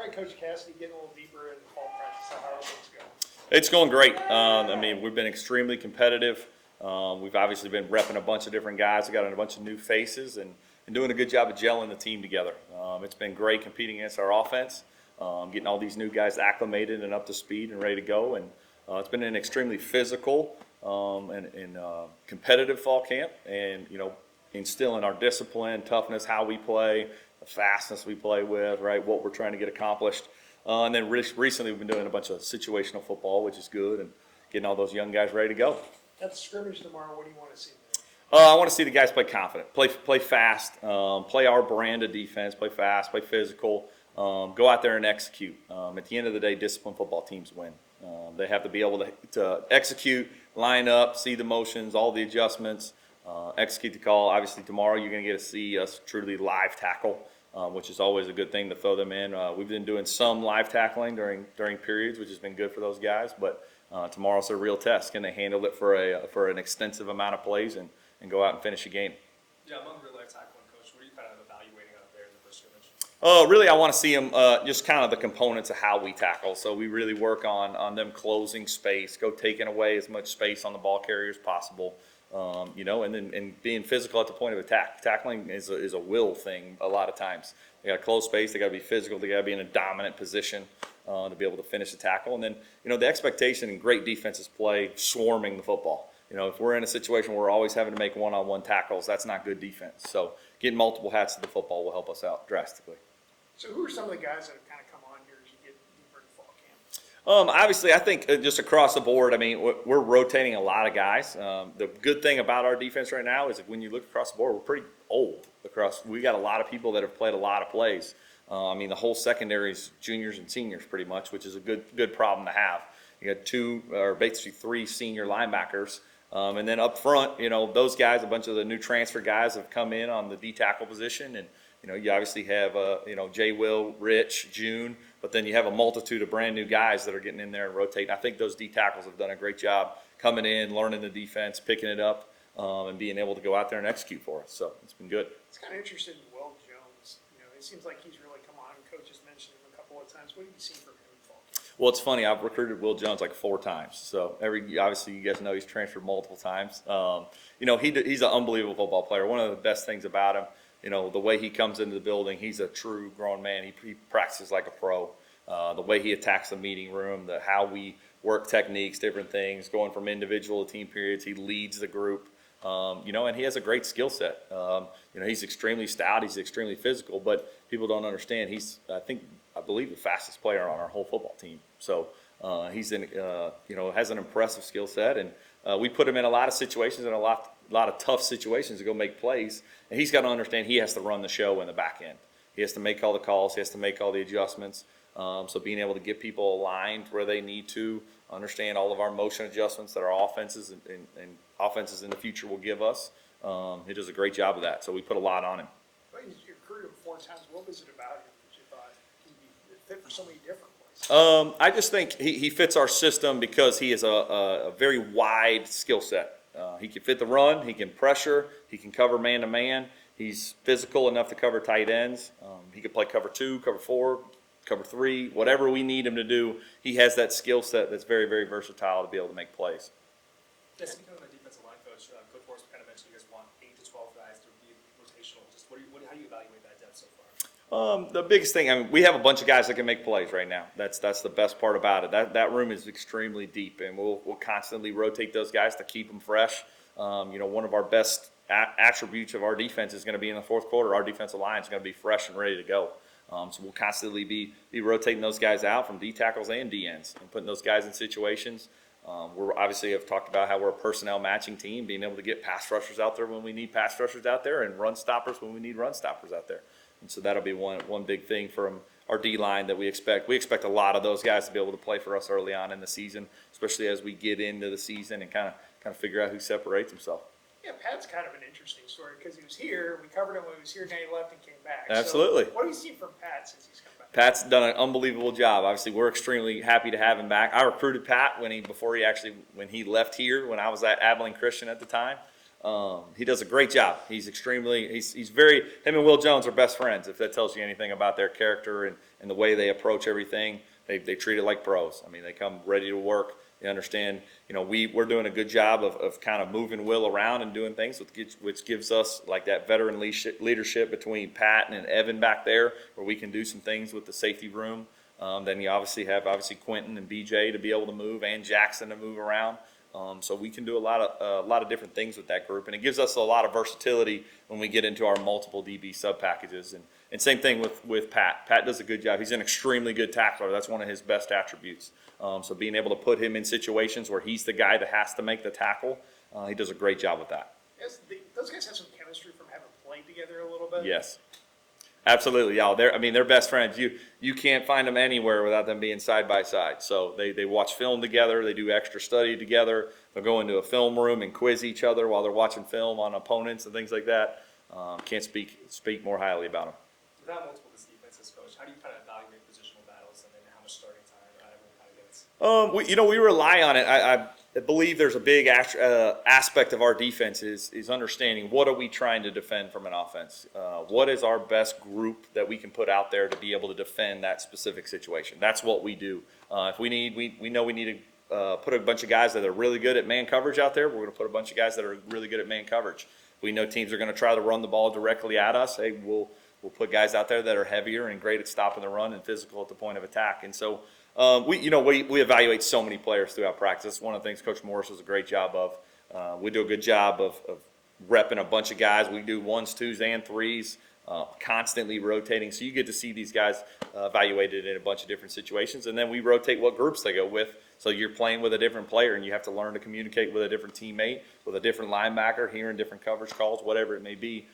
All right, Coach Cassity, getting a little deeper in fall practice. How are things going? It's going great. I mean, we've been extremely competitive. We've obviously been repping a bunch of different guys. We got a bunch of new faces and doing a good job of gelling the team together. It's been great competing against our offense, getting all these new guys acclimated and up to speed and ready to go. And it's been an extremely physical and competitive fall camp, and instilling our discipline, toughness, how we play, the fastness we play with, right, what we're trying to get accomplished. And then recently we've been doing a bunch of situational football, which is good, and getting all those young guys ready to go. At the scrimmage tomorrow, what do you want to see there? I want to see the guys play confident, play fast, play our brand of defense, play fast, play physical, go out there and execute. At the end of the day, disciplined football teams win. They have to be able to execute, line up, see the motions, all the adjustments, execute the call. Obviously, tomorrow you're going to get to see us truly live tackle, which is always a good thing to throw them in. We've been doing some live tackling during periods, which has been good for those guys. But tomorrow's a real test. Can they handle it for an extensive amount of plays and go out and finish a game? Yeah, among your live tackling, Coach, what are you kind of evaluating out there in the first scrimmage? Really, I want to see them just kind of the components of how we tackle. So we really work on them closing space, taking away as much space on the ball carrier as possible. And being physical at the point of attack. Tackling is a will thing a lot of times. They got to close space. They got to be physical. They got to be in a dominant position to be able to finish the tackle. And then, the expectation in great defenses play swarming the football. If we're in a situation where we're always having to make one-on-one tackles, that's not good defense. So getting multiple hats to the football will help us out drastically. So who are some of the guys that have kind of come on here as you get deeper in fall camp? Obviously, I think just across the board, I mean, we're rotating a lot of guys. The good thing about our defense right now is that when you look across the board, we're pretty old. We got a lot of people that have played a lot of plays. I mean, the whole secondary is juniors and seniors pretty much, which is a good problem to have. You got basically three senior linebackers. And then up front, those guys, a bunch of the new transfer guys have come in on the D tackle position. And, you obviously have, Jay Will, Rich, June, but then you have a multitude of brand new guys that are getting in there and rotating. I think those D tackles have done a great job coming in, learning the defense, picking it up, and being able to go out there and execute for us. So it's been good. It's kind of interesting in Will Jones. It seems like he's really come on. Coach has mentioned him a couple of times. What have you seen from him in fall camp? Well, it's funny. I've recruited Will Jones like 4 times. So obviously, you guys know he's transferred multiple times. He's an unbelievable football player. One of the best things about him, the way he comes into the building, he's a true grown man. He practices like a pro. The way he attacks the meeting room, how we work techniques, different things, going from individual to team periods. He leads the group. And he has a great skill set. He's extremely stout. He's extremely physical, but people don't understand. I believe, the fastest player on our whole football team. So has an impressive skill set, and we put him in a lot of situations and a lot of tough situations to go make plays. And he's got to understand he has to run the show in the back end. He has to make all the calls. He has to make all the adjustments. So being able to get people aligned where they need to, understand all of our motion adjustments that our offenses and offenses in the future will give us. He does a great job of that. So we put a lot on him. Well, you recruited him 4 times. What was it about him that you thought he'd fit for so many different places? I just think he fits our system because he has a very wide skill set. He can fit the run. He can pressure. He can cover man-to-man. He's physical enough to cover tight ends. He can play cover 2, cover 4, cover 3, whatever we need him to do. He has that skill set that's very, very versatile to be able to make plays. Yeah, speaking of the defensive line, Coach, Coach Morris kind of mentioned you guys want 8 to 12 guys to be rotational. Just how do you evaluate that depth so far? The biggest thing, I mean, we have a bunch of guys that can make plays right now. That's the best part about it. That room is extremely deep, and we'll constantly rotate those guys to keep them fresh. One of our best attributes of our defense is going to be in the fourth quarter. Our defensive line is going to be fresh and ready to go. So we'll constantly be rotating those guys out from D tackles and D ends and putting those guys in situations. We're obviously have talked about how we're a personnel matching team, being able to get pass rushers out there when we need pass rushers out there and run stoppers when we need run stoppers out there. And so that'll be one big thing from our D line that we expect. We expect a lot of those guys to be able to play for us early on in the season, especially as we get into the season and kind of figure out who separates himself. Yeah, Pat's kind of an interesting story because he was here. We covered him when he was here, then he left and came back. Absolutely. So what do you see from Pat since he's come back? Pat's done an unbelievable job. Obviously, we're extremely happy to have him back. I recruited Pat when he left here when I was at Abilene Christian at the time. He does a great job. He's him and Will Jones are best friends, if that tells you anything about their character and the way they approach everything. They treat it like pros. I mean, they come ready to work. They understand, we're doing a good job of kind of moving Will around and doing things, which gives us like that veteran leadership between Pat and Evan back there, where we can do some things with the safety room. Then you obviously have Quentin and BJ to be able to move, and Jackson to move around. So we can do a lot of different things with that group, and it gives us a lot of versatility when we get into our multiple DB sub packages. And same thing with Pat. Pat does a good job. He's an extremely good tackler. That's one of his best attributes. So being able to put him in situations where he's the guy that has to make the tackle, he does a great job with that. Those guys have some chemistry from having played together a little bit. Yes. Absolutely, y'all. They're best friends. You can't find them anywhere without them being side by side. So they watch film together. They do extra study together. They'll go into a film room and quiz each other while they're watching film on opponents and things like that. Can't speak more highly about them. Without multiple defenses, coach, how do you kind of evaluate positional battles and then how much starting time everyone kind of gets? We rely on it. I believe there's a big aspect of our defense is understanding what are we trying to defend from an offense. What is our best group that we can put out there to be able to defend that specific situation? That's what we do. If we know we need to put a bunch of guys that are really good at man coverage out there, we're going to put a bunch of guys that are really good at man coverage. If we know teams are going to try to run the ball directly at us, hey, we'll put guys out there that are heavier and great at stopping the run and physical at the point of attack. And so we evaluate so many players throughout practice. That's one of the things Coach Morris does a great job of. We do a good job of repping a bunch of guys. We do 1s, 2s, and 3s, constantly rotating. So you get to see these guys evaluated in a bunch of different situations. And then we rotate what groups they go with. So you're playing with a different player, and you have to learn to communicate with a different teammate, with a different linebacker, hearing different coverage calls, whatever it may be.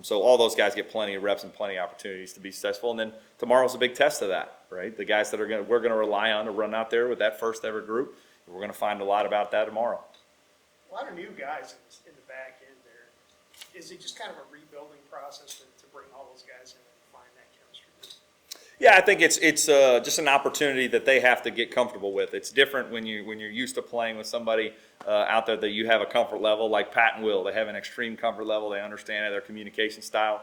So all those guys get plenty of reps and plenty of opportunities to be successful. And then tomorrow's a big test of that, right? The guys that we're going to rely on to run out there with that first ever group. We're going to find a lot about that tomorrow. A lot of new guys in the back end there. Is it just kind of a rebuilding process to bring all those guys in and find that chemistry? Yeah, I think it's just an opportunity that they have to get comfortable with. It's different when you're used to playing with somebody out there that you have a comfort level like Pat and Will. They have an extreme comfort level. They understand their communication style.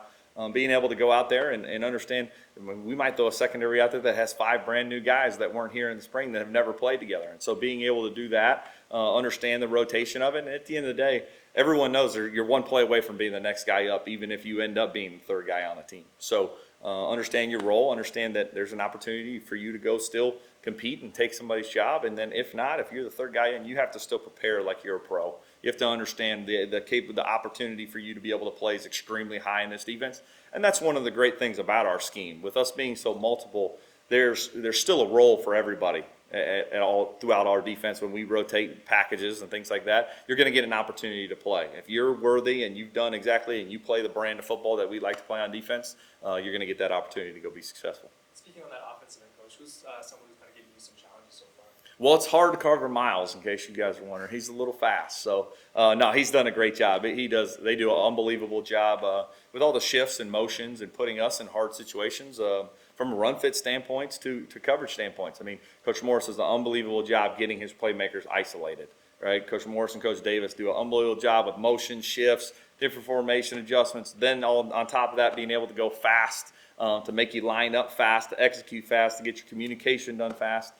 Being able to go out there and understand, we might throw a secondary out there that has 5 brand new guys that weren't here in the spring that have never played together. And so being able to do that, understand the rotation of it, and at the end of the day, everyone knows you're one play away from being the next guy up, even if you end up being the third guy on the team. So understand your role, understand that there's an opportunity for you to go still compete and take somebody's job. And then if not, if you're the third guy in, you have to still prepare like you're a pro. You have to understand the opportunity for you to be able to play is extremely high in this defense. And that's one of the great things about our scheme. With us being so multiple, there's still a role for everybody at all throughout our defense. When we rotate packages and things like that, you're going to get an opportunity to play. If you're worthy and you've done exactly and you play the brand of football that we like to play on defense, you're going to get that opportunity to go be successful. Speaking on that offensive end, coach, who's someone who's kind of giving you some challenges so far? Well, it's hard to cover Miles, in case you guys are wondering. He's a little fast. So, no, he's done a great job. They do an unbelievable job with all the shifts and motions and putting us in hard situations from a run fit standpoints to coverage standpoints. I mean, Coach Morris does an unbelievable job getting his playmakers isolated, right? Coach Morris and Coach Davis do an unbelievable job with motion, shifts, different formation adjustments. Then on top of that, being able to go fast, to make you line up fast, to execute fast, to get your communication done fast.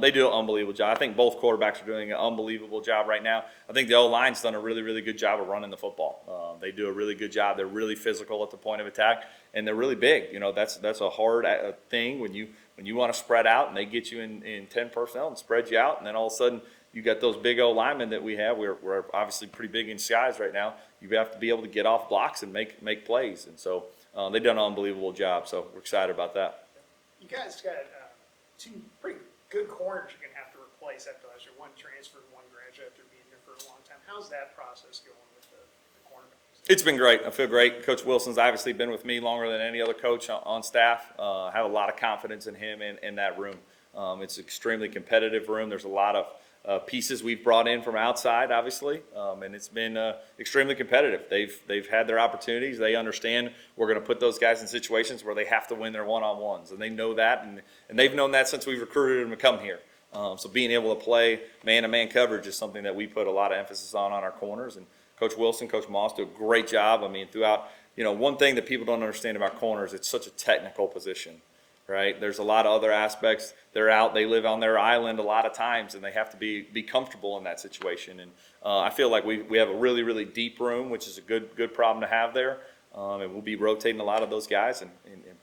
They do an unbelievable job. I think both quarterbacks are doing an unbelievable job right now. I think the O-line's done a really, really good job of running the football. They do a really good job. They're really physical at the point of attack, and they're really big. That's a hard thing when you want to spread out, and they get you in 10 personnel and spread you out, and then all of a sudden you got those big O-linemen that we have. We're obviously pretty big in size right now. You have to be able to get off blocks and make plays, and so they've done an unbelievable job. So we're excited about that. You guys got 2 pretty good corners you're going to have to replace after last year. One transferred, one graduate after being here for a long time. How's that process going with the cornerbacks? It's been great. I feel great. Coach Wilson's obviously been with me longer than any other coach on staff. I have a lot of confidence in him in that room. It's an extremely competitive room. There's a lot of pieces we've brought in from outside, obviously, and it's been extremely competitive. They've had their opportunities. They understand we're going to put those guys in situations where they have to win their one-on-ones, and they know that, and they've known that since we've recruited them to come here. So being able to play man-to-man coverage is something that we put a lot of emphasis on our corners, and Coach Wilson, Coach Moss do a great job. I mean, throughout, one thing that people don't understand about corners, it's such a technical position, right? There's a lot of other aspects. They're out, they live on their island a lot of times, and they have to be comfortable in that situation. And I feel like we have a really, really deep room, which is a good problem to have there. And we'll be rotating a lot of those guys and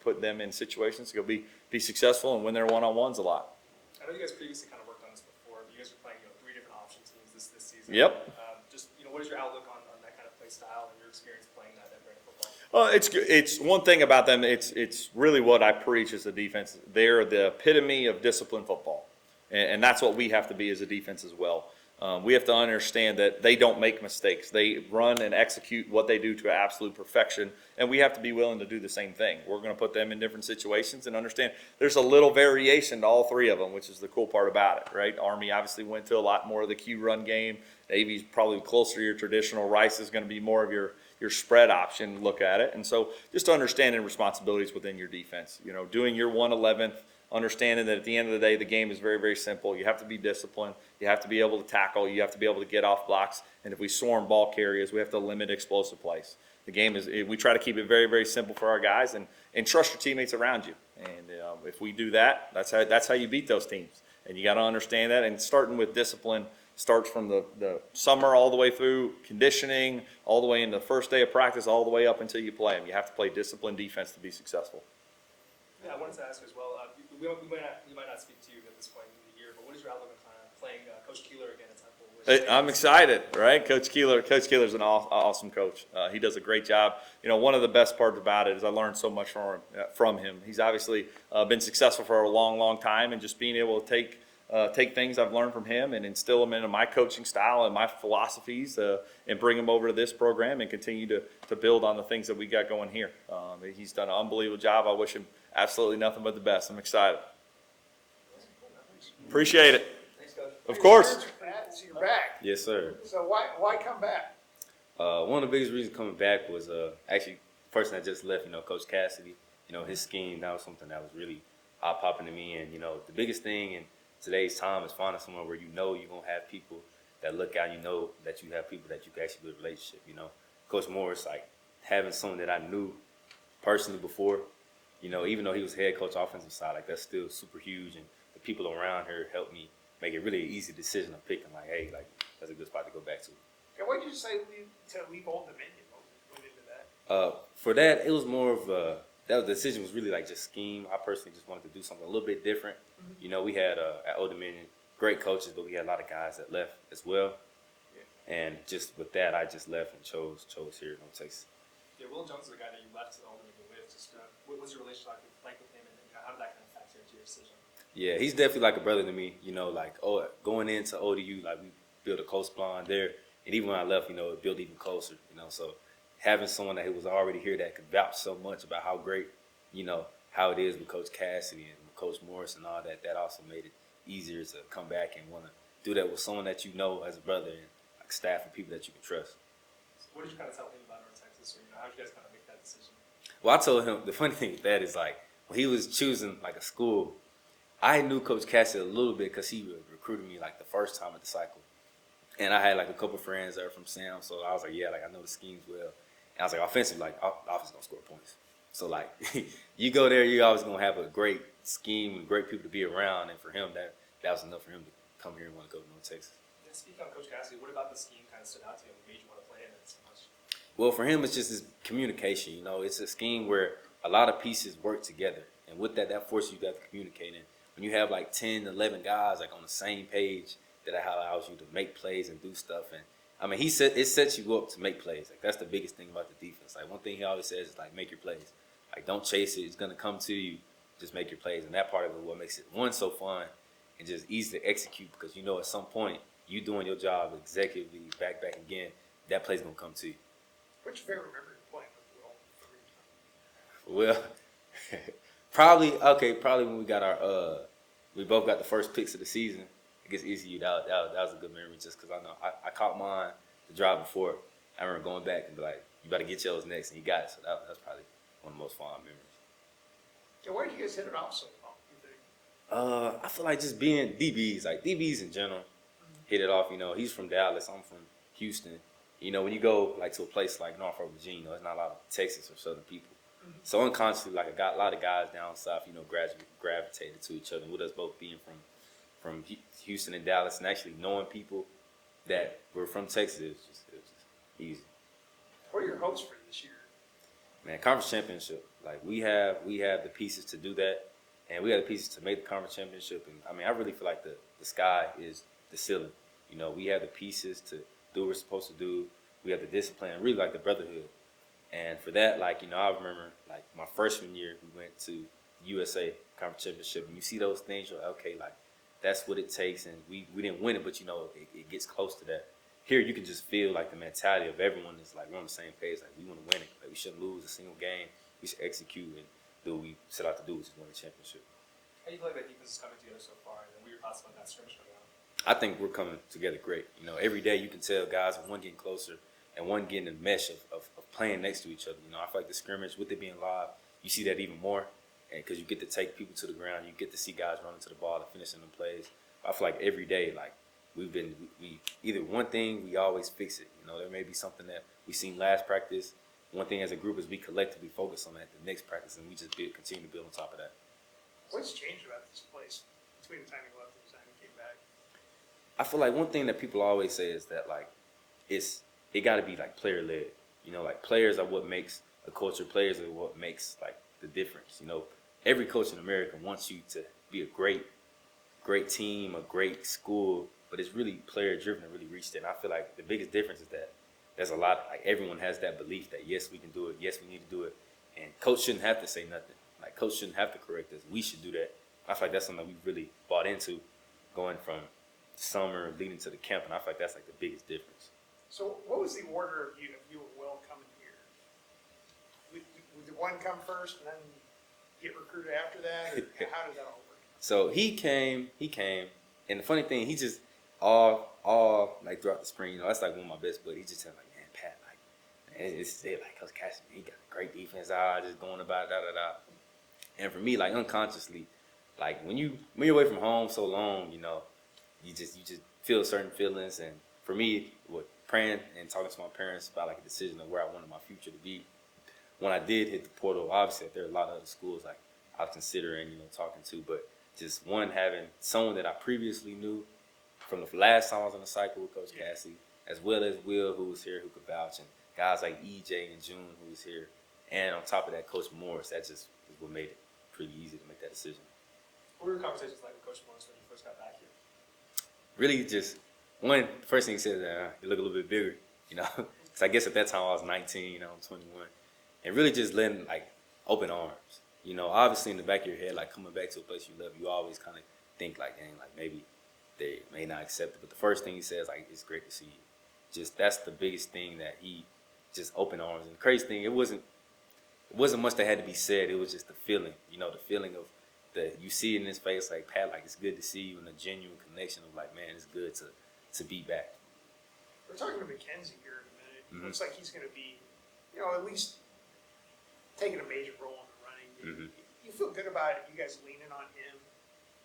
putting them in situations to go be successful and win their one-on-ones a lot. I know you guys previously kind of worked on this before. But you guys are playing 3 different option teams this season. Yep. Just what is your outlook on that kind of play style and your experience playing that brand of football? It's one thing about them. It's really what I preach as a defense. They're the epitome of disciplined football, and that's what we have to be as a defense as well. We have to understand that they don't make mistakes. They run and execute what they do to absolute perfection, and we have to be willing to do the same thing. We're going to put them in different situations and understand there's a little variation to all 3 of them, which is the cool part about it, right? Army obviously went to a lot more of the Q run game. Navy's probably closer to your traditional. Rice is going to be more of your spread option look at it. And so just understanding responsibilities within your defense, doing your 1/11th, understanding that at the end of the day, the game is very, very simple. You have to be disciplined. You have to be able to tackle. You have to be able to get off blocks. And if we swarm ball carriers, we have to limit explosive plays. The game we try to keep it very, very simple for our guys and trust your teammates around you. And if we do that, that's how you beat those teams. And you got to understand that. And starting with discipline starts from the summer all the way through conditioning, all the way into the first day of practice, all the way up until you play them. You have to play disciplined defense to be successful. Yeah, I wanted to ask as well. We might not speak to you at this point in the year, but what is your outlook on playing Coach Keeler again at Temple? I'm excited, right? Coach Keeler's an awesome coach. He does a great job. One of the best parts about it is I learned so much from him. He's obviously been successful for a long, long time, and just being able to take things I've learned from him and instill them into my coaching style and my philosophies and bring them over to this program and continue to build on the things that we got going here. He's done an unbelievable job. I wish him absolutely nothing but the best. I'm excited. Appreciate it. Thanks, Coach. Of course. So you're back. Yes, sir. So why come back? One of the biggest reasons coming back was actually the person that just left, Coach Cassity. His scheme, that was something that was really eye-popping to me. And, the biggest thing in today's time is finding somewhere where you're going to have people that look out, that you have people that you can actually build a relationship, Coach Morris, like, having someone that I knew personally before, even though he was head coach offensive side, like, that's still super huge. And the people around here helped me make it really an easy decision of picking, like, hey, like, that's a good spot to go back to. Okay, what did you say to leave Old Dominion? What went into that? For that, it was more of the decision was really like just scheme. I personally just wanted to do something a little bit different. Mm-hmm. We had at Old Dominion great coaches, but we had a lot of guys that left as well. Yeah. And just with that, I just left and chose here in Texas. Yeah, Will Jones is the guy that you left to Old Dominion with. Just what was your relationship like with him, and how did that kind of factor into your decision? Yeah, he's definitely like a brother to me. Going into ODU, like, we built a close bond there, and even when I left, it built even closer. So having someone that was already here that could vouch so much about how great, how it is with Coach Cassity and with Coach Morris and all that, that also made it easier to come back and want to do that with someone that as a brother and like staff and people that you can trust. So what did you kind of tell him about North Texas, or how did you guys kind of make that decision? Well, I told him the funny thing with that is, like, when he was choosing like a school, I knew Coach Cassity a little bit because he recruited me like the first time at the cycle. And I had like a couple friends that were from Sam, so I was like, yeah, like, I know the schemes well. And I was like, offensively, like, offense gonna score points. So, like, you go there, you always gonna have a great scheme and great people to be around. And for him, that was enough for him to come here and want to go to North Texas. Yeah, speaking of Coach Cassity, what about the scheme kind of stood out to you and made you want to play in it so much? Well, for him, it's just his communication. It's a scheme where a lot of pieces work together, and with that forces you to communicate. And when you have like 10, 11 guys like on the same page, that allows you to make plays and do stuff. And I mean, it sets you up to make plays. Like, that's the biggest thing about the defense. Like, one thing he always says is, like, make your plays. Like, don't chase it. It's gonna come to you. Just make your plays. And that part of it, what makes it so fun and just easy to execute, because at some point you doing your job executively back again, that play's gonna come to you. What's your favorite memory of playing with Will? Well, probably when we got we both got the first picks of the season against ECU. That was a good memory, just because I know I caught mine the drive before. I remember going back and be like, you better get yours next, and he got it. So that's probably one of the most fond memories. Yeah, where did you guys hit it off so well, you think? I feel like just being DBs, like DBs in general, hit it off. He's from Dallas, I'm from Houston. You know, when you go like to a place like Norfolk, Virginia, there's not a lot of Texas or Southern people. So unconsciously, like a lot of guys down south, you know, gravitated to each other. With us both being from Houston and Dallas, and actually knowing people that were from Texas, it was just easy. What are your hopes for this year? Man, conference championship. Like we have the pieces to do that, and we have the pieces to make the conference championship. And I mean, I really feel like the sky is the ceiling. You know, we have the pieces to do what we're supposed to do. We have the discipline, really like the brotherhood. And for that, like, you know, I remember like my freshman year, we went to USA conference championship, and you see those things, you're like, okay, like that's what it takes. And we didn't win it, but you know, it gets close to that. Here, you can just feel like the mentality of everyone is like we're on the same page. Like we want to win it. Like we shouldn't lose a single game. We should execute and do what we set out to do, which is win the championship. How do you feel like that defense is coming together so far? And what are your thoughts on that scrimmage right now? I think we're coming together great. You know, every day you can tell guys are one getting closer and one getting the mesh of playing next to each other. You know, I feel like the scrimmage, with it being live, you see that even more. And because you get to take people to the ground, you get to see guys running to the ball and finishing them plays. I feel like every day, like we either one thing, we always fix it. You know, there may be something that we seen last practice. One thing as a group is we collectively focus on that the next practice, and we just continue to build on top of that. What's changed about this place between the time you left and the time you came back? I feel like one thing that people always say is that like it got to be like player led. You know, like players are what makes a culture. Players are what makes like the difference. You know, every coach in America wants you to be a great team, a great school, but it's really player driven to really reach that. And I feel like the biggest difference is that there's a lot, like everyone has that belief that yes, we can do it. Yes, we need to do it. And coach shouldn't have to say nothing. Like coach shouldn't have to correct us. We should do that. I feel like that's something we really bought into going from summer leading to the camp. And I feel like that's like the biggest difference. So what was the order of you and Will coming here? Would the one come first and then get recruited after that? Or how did that all work? So he came, and the funny thing, he just all like throughout the spring, you know, that's like one of my best buddies. He just said like, man, Pat, like, man, it's it, like Coach Cassity, he got a great defense, just going about it, And for me, like unconsciously, like when you're away from home so long, you know, you just feel certain feelings. And for me, praying and talking to my parents about like a decision of where I wanted my future to be. When I did hit the portal, obviously there are a lot of other schools like I was considering, you know, talking to, but just one having someone that I previously knew from the last time I was on the cycle with Coach Cassity, as well as Will, who was here, who could vouch, and guys like EJ and June, who was here, and on top of that, Coach Morris. That just is what made it pretty easy to make that decision. What were your conversations like with Coach Morris when you first got back here? Really, just one. First thing he said, you look a little bit bigger, you know. Because I guess at that time I was 19, you know, I'm 21, and really just letting like open arms. You know, obviously in the back of your head, like coming back to a place you love, you always kind of think like, dang, like maybe they may not accept it. But the first thing he says, like, it's great to see you. Just that's the biggest thing, that he just opened arms. And the crazy thing, it wasn't much that had to be said. It was just the feeling, you know, the feeling of you see it in his face, like, Pat, like, it's good to see you, and a genuine connection of like, man, it's good to be back. We're talking to Mackenzie here in a minute. Mm-hmm. Looks like he's going to be, you know, at least taking a major role in the running. Mm-hmm. You feel good about it, you guys leaning on him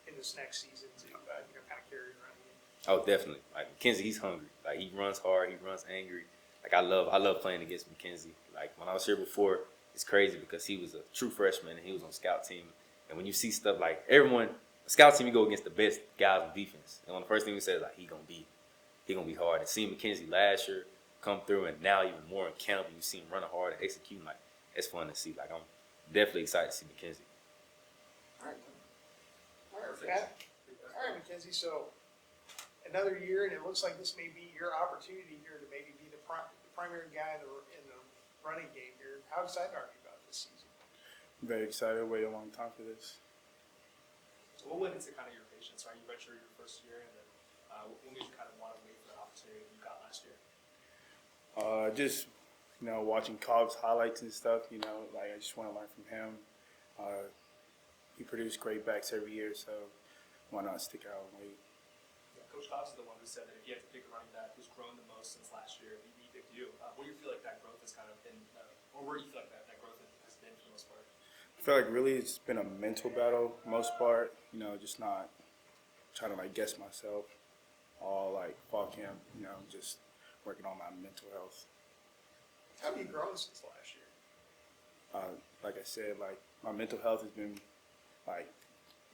in this next season to, you know, kind of carry the running game? Oh, definitely. Like Mackenzie, he's hungry. Like he runs hard, he runs angry. Like I love playing against Mackenzie. Like when I was here before, it's crazy because he was a true freshman and he was on scout team. And when you see stuff like everyone, scout team, you go against the best guys on defense. And one of the first things we said is like he gonna be hard. And seeing Mackenzie last year come through, and now even more in camp, you see him running hard and executing, like it's fun to see. Like I'm definitely excited to see Mackenzie. All right, Pat. All right, Mackenzie. So another year, and it looks like this may be your opportunity here to maybe be the primary guy in the running game here. How excited are you about this season? Very excited. Waited a long time for this. So what went into kind of your patience? Right, you redshirted your first year, and then what made you kind of want to wait for the opportunity you got last year? Just, you know, watching Cobb's highlights and stuff, you know, like I just want to learn from him. He produced great backs every year, so why not stick out and wait? Yeah, Coach Cobbs is the one who said that if you had to pick a running back who's grown the most since last year, he picked you. Where do you feel like that growth has kind of been, or where do you feel like that growth has been for the most part? I feel like really it's been a mental battle most part, you know, just not trying to like guess myself all like fall camp, you know, just working on my mental health. How have you grown since last year? Like I said, like my mental health has been like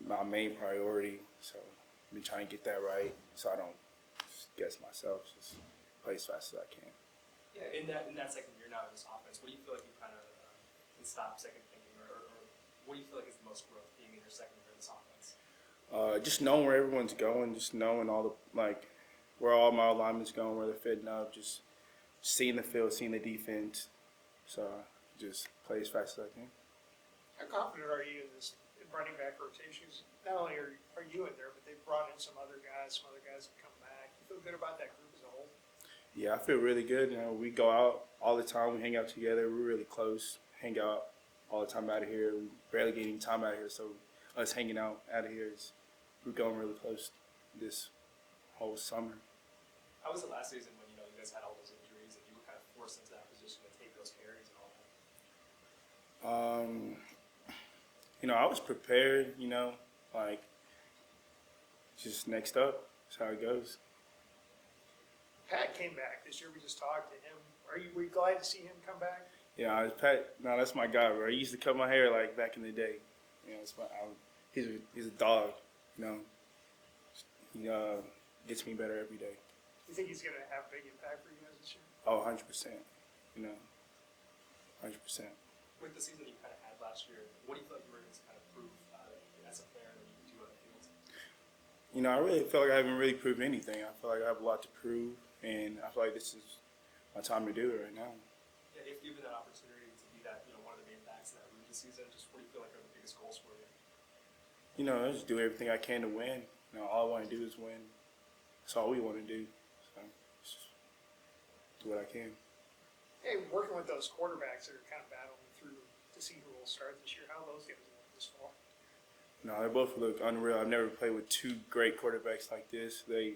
my main priority. So I've been trying to get that right, so I don't guess myself. Just play as fast as I can. Yeah, in that second year now in this offense, what do you feel like you kind of can stop second thinking, or what do you feel like is the most growth being in your second year in this offense? Just knowing where everyone's going, just knowing all the where all my alignments going, where they're fitting up, just seeing the field, seeing the defense. So just play as fast as I can. How confident are you in this running back rotations? Not only are you in there, but they've brought in some other guys have come back. You feel good about that group as a whole? Yeah, I feel really good. You know, we go out all the time. We hang out together. We're really close. Hang out all the time out of here. We barely get any time out of here. So us hanging out of here we're going really close this whole summer. How was it last season when you guys had all those injuries and you were kind of forced into that position to take those carries and all that? I was prepared. Just next up. That's how it goes. Pat came back this year. We just talked to him. Were you glad to see him come back? Yeah, Pat. No, that's my guy, bro. He used to cut my hair like back in the day. He's a dog. He gets me better every day. You think he's going to have a big impact for you guys this year? Oh, 100%. 100%. With the season you kind of had last year, what do you feel like you were able to kind of prove as a player when you do on the field? I really feel like I haven't really proved anything. I feel like I have a lot to prove, and I feel like this is my time to do it right now. Yeah, if given that opportunity to be that, one of the main backs in that room this season, just what do you feel like are the biggest goals for you? I just do everything I can to win. All I want to do is win. That's all we want to do. So just do what I can. Hey, working with those quarterbacks that are kind of battling through to see who will start this year, how are those guys look this fall? No, they both look unreal. I've never played with two great quarterbacks like this. They,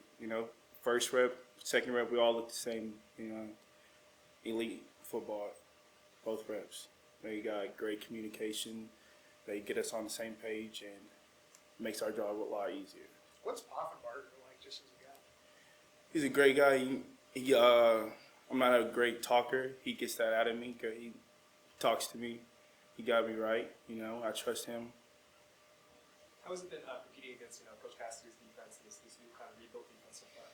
first rep, second rep, we all look the same. Elite football, both reps. They got great communication. They get us on the same page and makes our job a lot easier. What's Poffenbarger like just as a guy? He's a great guy. I'm not a great talker. He gets that out of me. He talks to me. He got me right. I trust him. How has it been competing against Coach Cassity's defense, this new kind of rebuilt defense so far?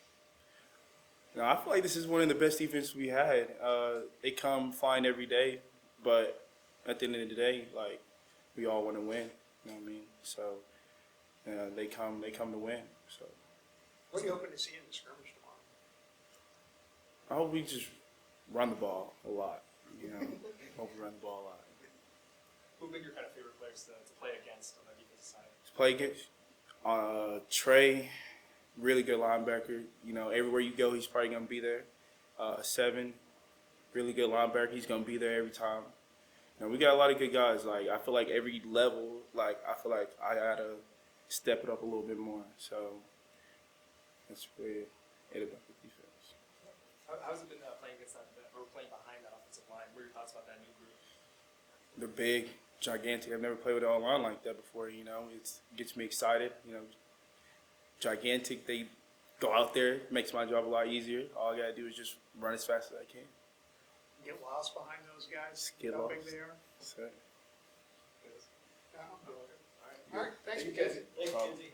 I feel like this is one of the best defenses we had. They come flying every day, but at the end of the day, we all want to win. You know what I mean? So they come to win. So What are you hoping to see in the scrimmage tomorrow? I hope we just run the ball a lot. Hope we run the ball a lot. Who have been your kind of favorite players to play against on the defensive side? To play against Trey, really good linebacker. Everywhere you go, he's probably gonna be there. 7, really good linebacker. He's gonna be there every time. We got a lot of good guys. I feel like every level, I feel like I gotta step it up a little bit more. So that's really it about the defense. How's it been playing against that, or playing behind that offensive line? What are your thoughts about that new group? They're big, gigantic. I've never played with an line like that before. It gets me excited. Gigantic. They go out there, makes my job a lot easier. All I gotta do is just run as fast as I can. Get lost behind those guys? Get how lost. big they are? That's it. No, all right. Thanks, Mackenzie. Thanks, Problem. Mackenzie.